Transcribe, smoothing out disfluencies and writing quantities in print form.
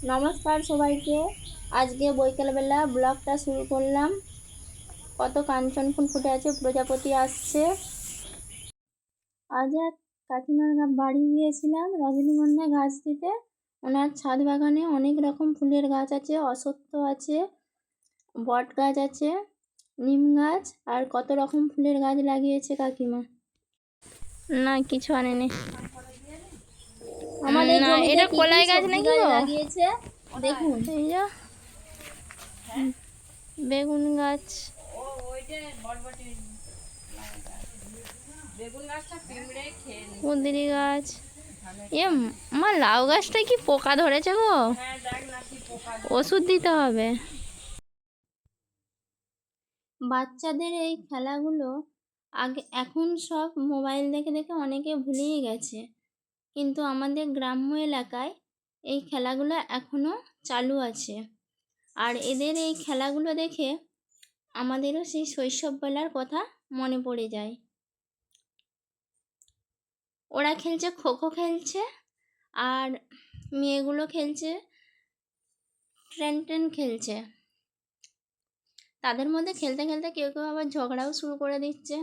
নমস্কার সবাইকে। আজকে বিকেলবেলা ব্লগটা শুরু করলাম। কত কাঞ্চন ফুল ফুটে আছে, প্রজাপতি আসছে। আজ এক কাকিমার বাড়ি গিয়েছিলাম রজনীগন্ধা গাছ দিতে। ওনার ছাদ বাগানে অনেক রকম ফুলের গাছ আছে, অশ্বত্থ আছে, বট গাছ আছে, নিম গাছ, আর কত রকম ফুলের গাছ লাগিয়েছে কাকিমা। না, কিছু আনেনি। আমাদের না, জমিতে এটা কি কি কলাই গাছ সবজি নাকি গাছ গো? লাগিয়েছে দেখুন। এই যে বেগুন গাছ, কুঁদরি গাছ। মা, লাউ গাছটা কি পোকা ধরেছে গো? ওষুধ দিতে হবে। বাচ্চাদের এই খেলাগুলো এখন সব মোবাইল দেখে দেখে অনেকে ভুলেই গেছে, কিন্তু আমাদের গ্রাম্য এলাকায় এই খেলাগুলো এখনও চালু আছে। আর এদের এই খেলাগুলো দেখে আমাদেরও সেই শৈশববেলার কথা মনে পড়ে যায়। ওরা খেলছে, খোখো খেলছে, আর মেয়েগুলো খেলছে ট্রেন খেলছে। তাদের মধ্যে খেলতে খেলতে কেউ কেউ আবার ঝগড়াও শুরু করে দিচ্ছে।